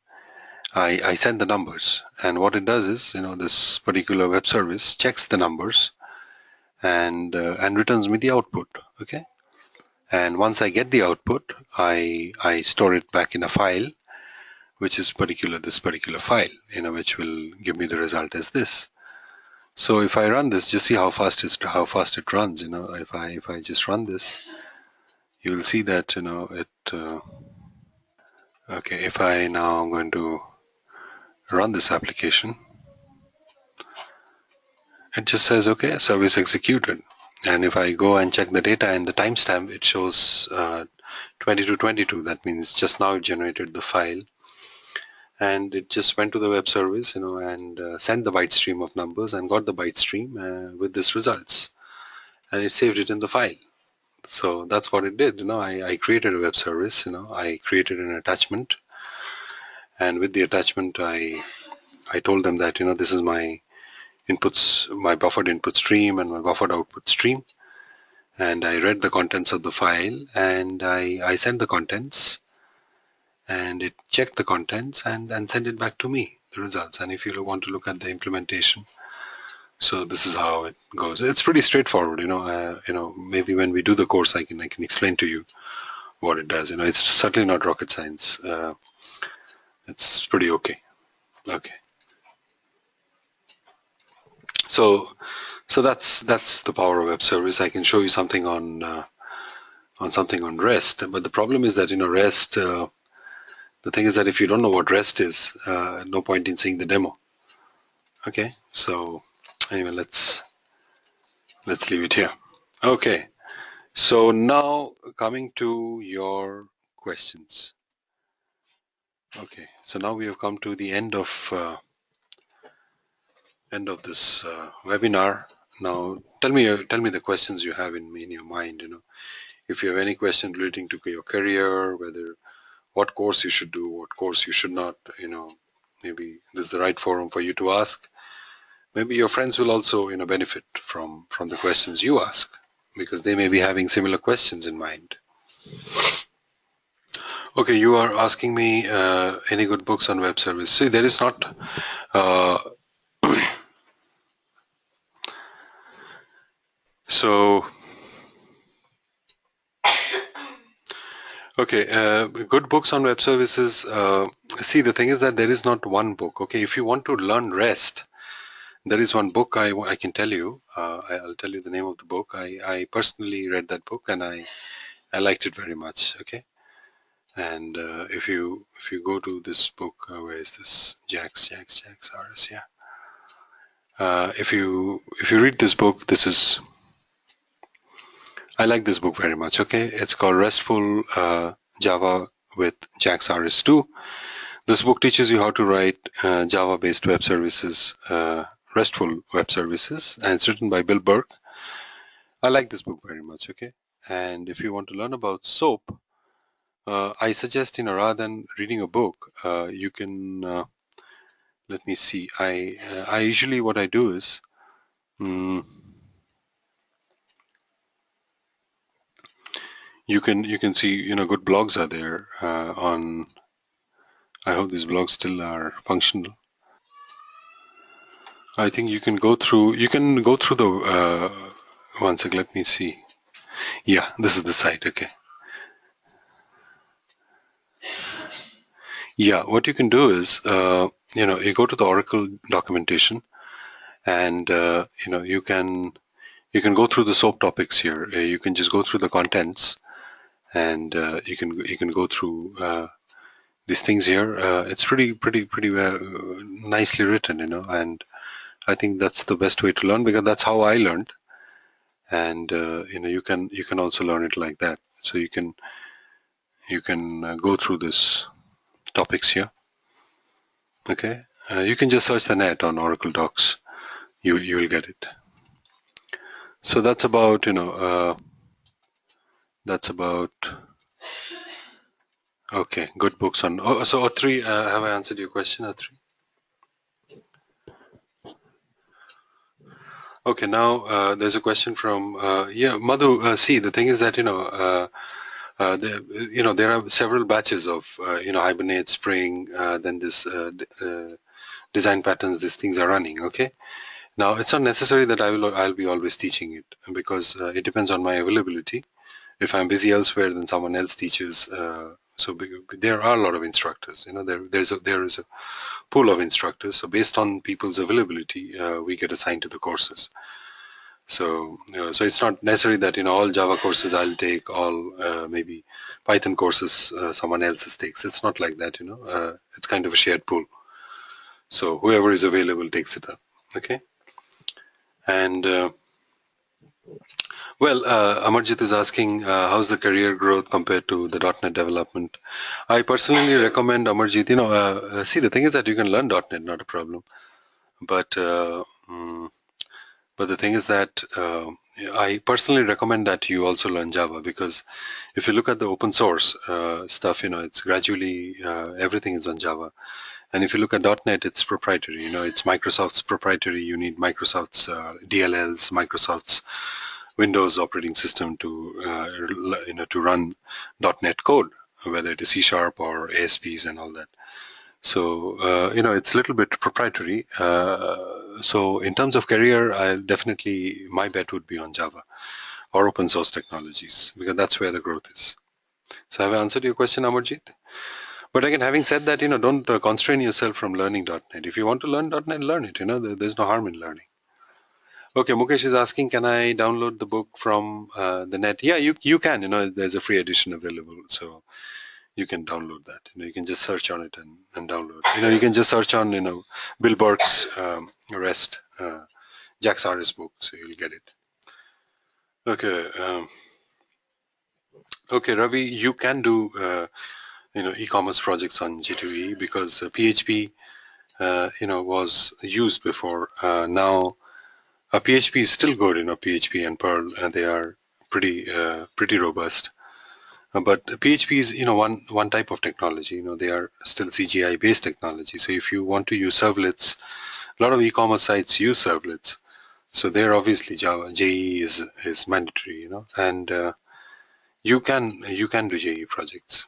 I send the numbers, and what it does is, this particular web service checks the numbers and returns me the output, okay? And once I get the output, I store it back in a file, which is this particular file, which will give me the result as this. So if I run this, just see how fast it runs. If I just run this, you will see that okay, if I now am going to run this application, it just says okay, service executed. And if I go and check the data and the timestamp, it shows 2222. That means just now it generated the file, and it just went to the web service, and sent the byte stream of numbers and got the byte stream with this results, and it saved it in the file. So that's what it did. I created a web service. I created an attachment, and with the attachment, I told them that this is my inputs, my buffered input stream and my buffered output stream, and I read the contents of the file, and I sent the contents, and it checked the contents and sent it back to me, the results. And if you want to look at the implementation, so this is how it goes. It's pretty straightforward. Maybe when we do the course, I can explain to you what it does. It's certainly not rocket science. It's pretty okay. Okay. So that's the power of web service. I can show you something on something on REST, but the problem is that REST. The thing is that if you don't know what REST is, no point in seeing the demo. Okay. So anyway, let's leave it here. Okay. So now coming to your questions. Okay. So now we have come to the end of this webinar. Now tell me the questions you have in your mind. If you have any question relating to your career, whether what course you should do, what course you should not, maybe this is the right forum for you to ask. Maybe your friends will also benefit from the questions you ask, because they may be having similar questions in mind. Okay, you are asking me any good books on web service. See, there is not so okay, good books on web services. See, the thing is that there is not one book. Okay, if you want to learn REST, There is one book I can tell you. I'll tell you the name of the book. I personally read that book and I liked it very much. Okay, and if you go to this book, where is this? Jax Harris. Yeah. If you read this book, I like this book very much. Okay, it's called Restful Java with Jax Harris 2. This book teaches you how to write Java-based web services, RESTful web services, and it's written by Bill Burke. I like this book very much. Okay, and if you want to learn about SOAP, I suggest, rather than reading a book, you can let me see. I usually what I do is you can see good blogs are there on. I hope these blogs still are functional. I think you can go through the one sec. Let me see. Yeah, this is the site. Okay. Yeah, what you can do is you go to the Oracle documentation, and you can go through the SOAP topics here. You can just go through the contents, and you can go through these things here. It's pretty well, nicely written, and I think that's the best way to learn, because that's how I learned. And you can also learn it like that. So you can go through this topics here. Okay, you can just search the net on Oracle Docs. You will get it. So that's about okay. Good books on. Oh, so three. Have I answered your question? Three. Okay. Now there's a question from yeah, Madhu. See, the thing is that there are several batches of Hibernate, Spring, then this design patterns. These things are running. Okay. Now it's not necessary that I'll be always teaching it, because it depends on my availability. If I'm busy elsewhere, then someone else teaches. There are a lot of instructors. There is a pool of instructors. So based on people's availability, we get assigned to the courses. So it's not necessary that all Java courses I'll take, all maybe Python courses someone else takes. It's not like that. It's kind of a shared pool. So whoever is available takes it up. Okay. And Amarjit is asking, how's the career growth compared to the .NET development? I personally recommend, Amarjit, see, the thing is that you can learn .NET, not a problem. But but the thing is that I personally recommend that you also learn Java, because if you look at the open source stuff, it's gradually everything is on Java. And if you look at .NET, it's proprietary. It's Microsoft's proprietary. You need Microsoft's DLLs, Microsoft's Windows operating system to run .NET code, whether it is C# or ASPs and all that. So it's a little bit proprietary. So in terms of career, my bet would be on Java or open source technologies, because that's where the growth is. So have I answered your question, Amarjit? But again, having said that, don't constrain yourself from learning .NET. If you want to learn .NET, learn it. There's no harm in learning. Okay, Mukesh is asking, can I download the book from the net? Yeah, you can. There's a free edition available, so you can download that. You can just search on it and download. You can just search on Bill Burke's REST, Jax Harris book, so you'll get it. Okay, okay, Ravi, you can do e-commerce projects on J2EE, because PHP was used before. Now PHP is still good. PHP and Perl, they are pretty robust. But PHP is one type of technology. They are still CGI based technology. So if you want to use servlets, a lot of e-commerce sites use servlets. So there obviously Java JE is mandatory. And you can do JE projects.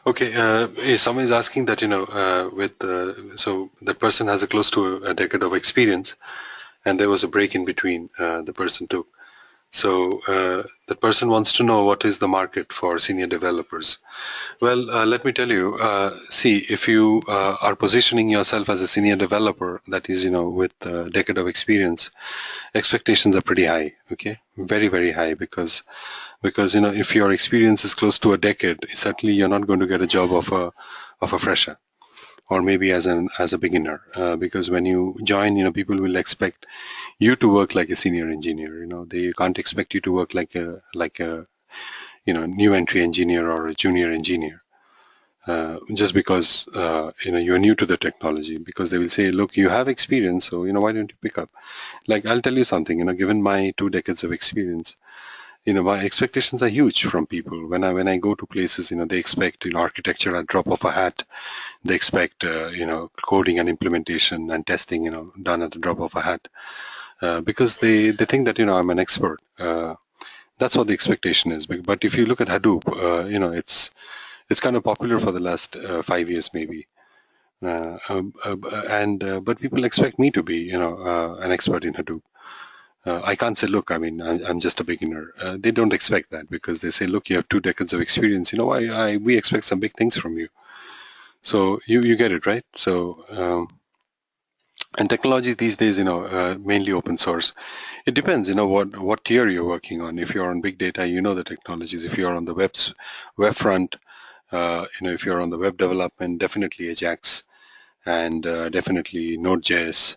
Okay, someone is asking that so that person has a close to a decade of experience, and there was a break in between the person took. So the person wants to know what is the market for senior developers. Well, let me tell you, see, if you are positioning yourself as a senior developer, that is, with a decade of experience, expectations are pretty high, okay? Very, very high, because if your experience is close to a decade, certainly you're not going to get a job of a fresher, or maybe as a beginner, because when you join, people will expect you to work like a senior engineer. They can't expect you to work like a new entry engineer or a junior engineer, just because you're new to the technology, because they will say, look, you have experience, so why don't you pick up? Like, I'll tell you something, given my 2 decades of experience, my expectations are huge from people. When I go to places, they expect architecture at drop of a hat. They expect coding and implementation and testing done at the drop of a hat, because they think that I'm an expert. That's what the expectation is. But if you look at Hadoop, it's kind of popular for the last 5 years maybe. But people expect me to be an expert in Hadoop. I can't say, look, I mean, I'm just a beginner. They don't expect that, because they say, look, you have 2 decades of experience. We expect some big things from you. So you get it, right? So and technology these days, mainly open source. It depends, what tier you're working on. If you're on big data, the technologies. If you're on the web front, if you're on the web development, definitely Ajax, and definitely Node.js,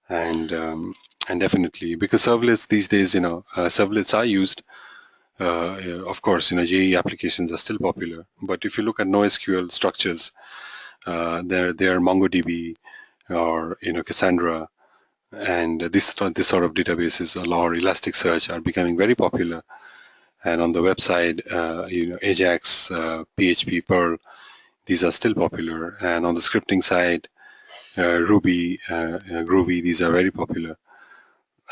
and definitely, because servlets these days, servlets are used. Of course, JE applications are still popular, but if you look at NoSQL structures, they're MongoDB, or Cassandra, and this sort of databases, or Elasticsearch, are becoming very popular. And on the website, Ajax, PHP, Perl, these are still popular. And on the scripting side, Ruby, Groovy, these are very popular.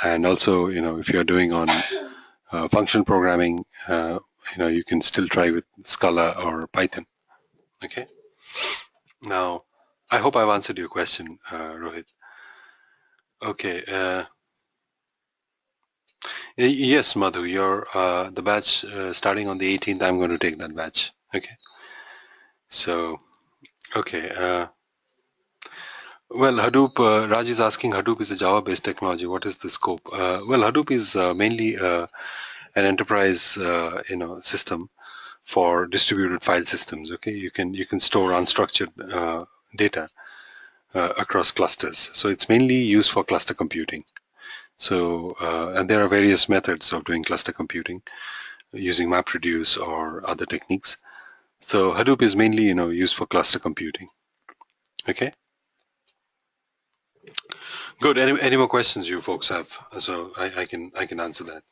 And also, if you're doing on functional programming, you can still try with Scala or Python. Okay. Now, I hope I've answered your question, Rohit. Okay. Yes, Madhu, you're the batch starting on the 18th. I'm going to take that batch. Okay. So, okay. Well, Hadoop, Raj is asking, Hadoop is a Java-based technology. What is the scope? Well, Hadoop is mainly an enterprise, system for distributed file systems. Okay, you can store unstructured data across clusters. So it's mainly used for cluster computing. So and there are various methods of doing cluster computing using MapReduce or other techniques. So Hadoop is mainly used for cluster computing. Okay. Good. Any more questions you folks have? So I can answer that.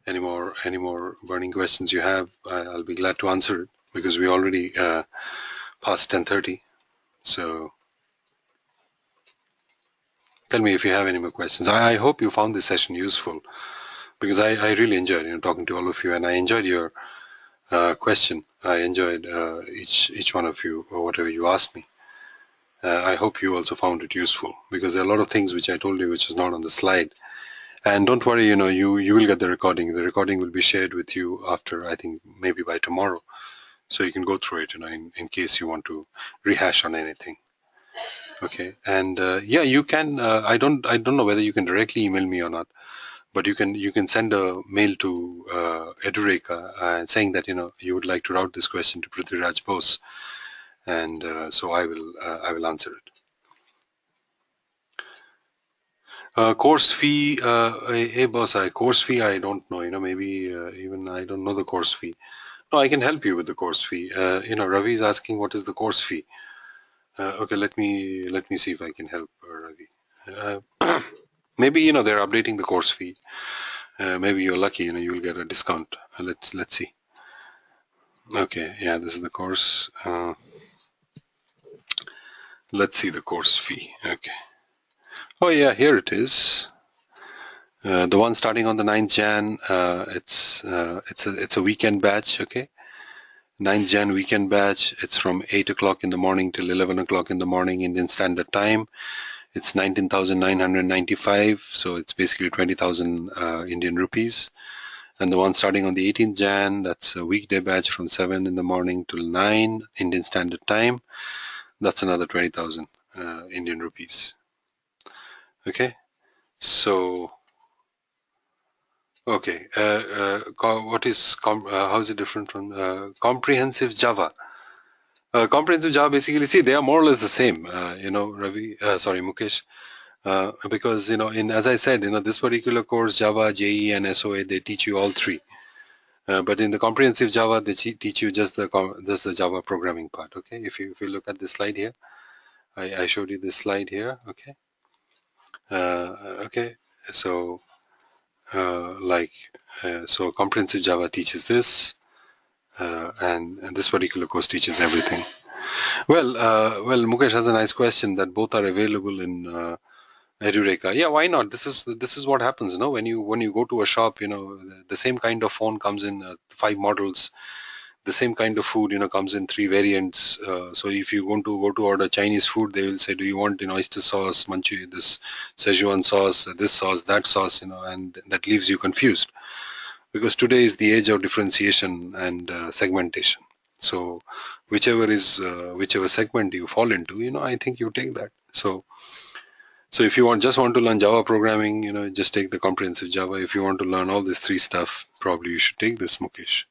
Any more burning questions you have, I'll be glad to answer it, because we already past 10:30. So tell me if you have any more questions. I hope you found this session useful, because I really enjoyed talking to all of you, and I enjoyed your question. I enjoyed each one of you, or whatever you asked me. I hope you also found it useful, because there are a lot of things which I told you which is not on the slide. And don't worry, you will get the recording. The recording will be shared with you after, I think, maybe by tomorrow. So you can go through it, in case you want to rehash on anything. Okay. And yeah, you can. I don't know whether you can directly email me or not, but you can send a mail to Edureka saying that you would like to route this question to Prithviraj Bose, and so I will answer it. Course fee, hey boss, course fee, I don't know. Maybe even I don't know the course fee. No, I can help you with the course fee. Ravi is asking what is the course fee. Okay, let me see if I can help Ravi. Maybe they're updating the course fee. Maybe you're lucky. You'll get a discount. Let's see. Okay, yeah, this is the course. Let's see the course fee. Okay. Oh yeah, here it is. The one starting on the 9th Jan. It's a weekend batch. Okay. 9th Jan weekend batch. It's from 8 o'clock in the morning till 11 o'clock in the morning Indian Standard Time. It's 19,995, so it's basically 20,000 Indian rupees. And the one starting on the 18th Jan, that's a weekday batch from 7 in the morning till 9 Indian Standard Time. That's another 20,000 Indian rupees. Okay, so okay, what is how is it different from comprehensive Java? Comprehensive Java, basically, see, they are more or less the same. Ravi, sorry, Mukesh. Because as I said, this particular course, Java, JE, and SOA, they teach you all three. But in the comprehensive Java, they teach you just the Java programming part. Okay, if you look at this slide here, I showed you this slide here. Okay, okay, so so comprehensive Java teaches this, and this particular course teaches everything. Well, Mukesh has a nice question that both are available in Edureka. Yeah, why not? This is what happens, when you go to a shop, the same kind of phone comes in 5 models. The same kind of food, comes in 3 variants. So if you want to go to order Chinese food, they will say, do you want, oyster sauce, manchurian, this Szechuan sauce, this sauce, that sauce, and that leaves you confused, because today is the age of differentiation and segmentation. So whichever segment you fall into, I think you take that. So if you just want to learn Java programming, just take the comprehensive Java. If you want to learn all these three stuff, probably you should take this, Mukesh.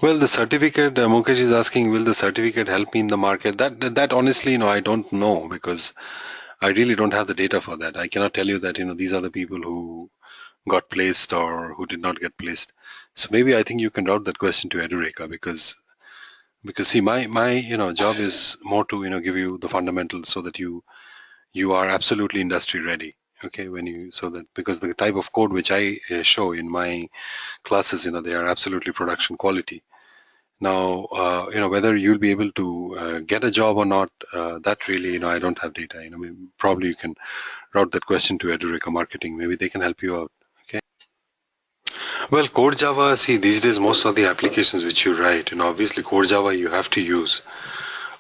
Well, the certificate, Mukesh is asking, will the certificate help me in the market? That honestly, I don't know, because I really don't have the data for that. I cannot tell you that, these are the people who got placed or who did not get placed. So maybe I think you can route that question to Edureka, because see, my job is more to give you the fundamentals so that you are absolutely industry ready. Okay, so that, because the type of code which I show in my classes, they are absolutely production quality. Now, whether you'll be able to get a job or not, that really, I don't have data. Probably you can route that question to Edureka Marketing. Maybe they can help you out. Okay. Well, Core Java, see, these days most of the applications which you write, obviously Core Java you have to use,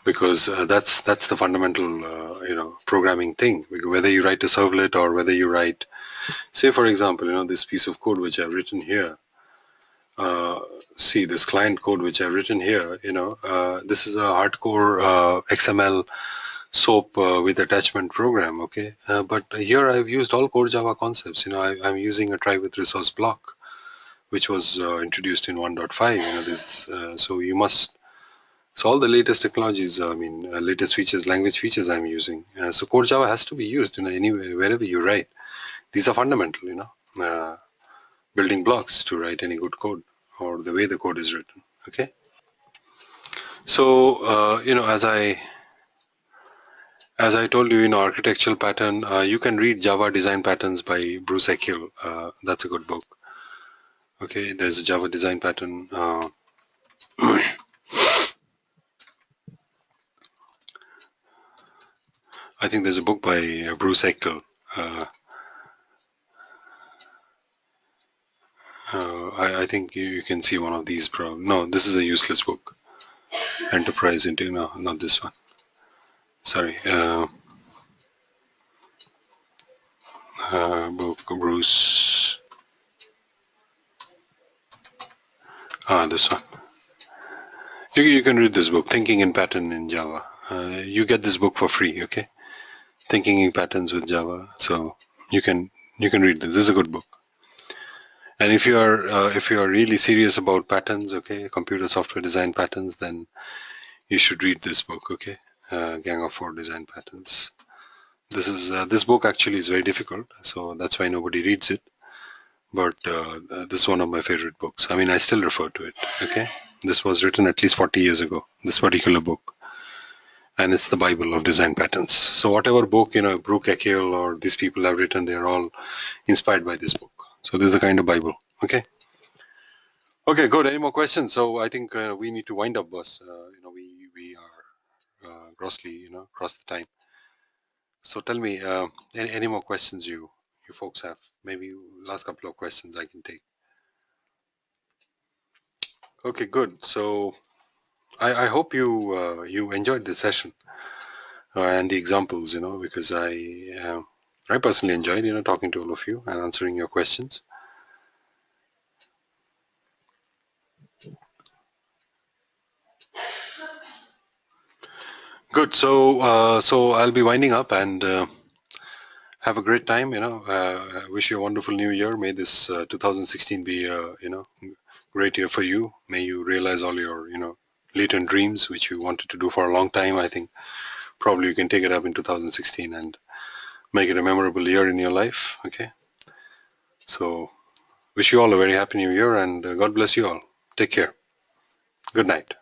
because that's the fundamental, programming thing. Whether you write a servlet or whether you write, say, for example, this piece of code which I've written here. See this client code which I've written here, this is a hardcore XML SOAP with attachment program, okay? But here I've used all core Java concepts. I'm using a try with resource block, which was introduced in 1.5. So all the latest technologies, latest features, language features I'm using. So core Java has to be used, anyway, wherever you write. These are fundamental, building blocks to write any good code, or the way the code is written. Okay. So as I told you, architectural pattern, you can read Java Design Patterns by Bruce Ekiel. That's a good book. Okay, there's a Java design pattern. I think there's a book by Bruce Ekiel. I think you can see one of these. No, this is a useless book. Enterprise into, no, not this one. Sorry. Book Bruce. This one. You can read this book, Thinking in Pattern in Java. You get this book for free, okay? Thinking in Patterns with Java. So you can read this. This is a good book. And if you are really serious about patterns, okay, computer software design patterns, then you should read this book, okay? Gang of Four Design Patterns. This book actually is very difficult, so that's why nobody reads it. But this is one of my favorite books. I still refer to it, okay? This was written at least 40 years ago, this particular book. And it's the Bible of design patterns. So whatever book, Brooke Ekiel or these people have written, they're all inspired by this book. So this is a kind of Bible, okay? Okay, good. Any more questions? So I think we need to wind up, boss. We are grossly, across the time. So tell me, any more questions you folks have? Maybe last couple of questions I can take. Okay, good. So I hope you enjoyed this session. and the examples, because I personally enjoyed, talking to all of you and answering your questions. Good. So I'll be winding up and have a great time. I wish you a wonderful new year. May this 2016 be great year for you. May you realize all your latent dreams which you wanted to do for a long time. I think probably you can take it up in 2016 and make it a memorable year in your life. Okay. So wish you all a very happy new year and God bless you all. Take care. Good night.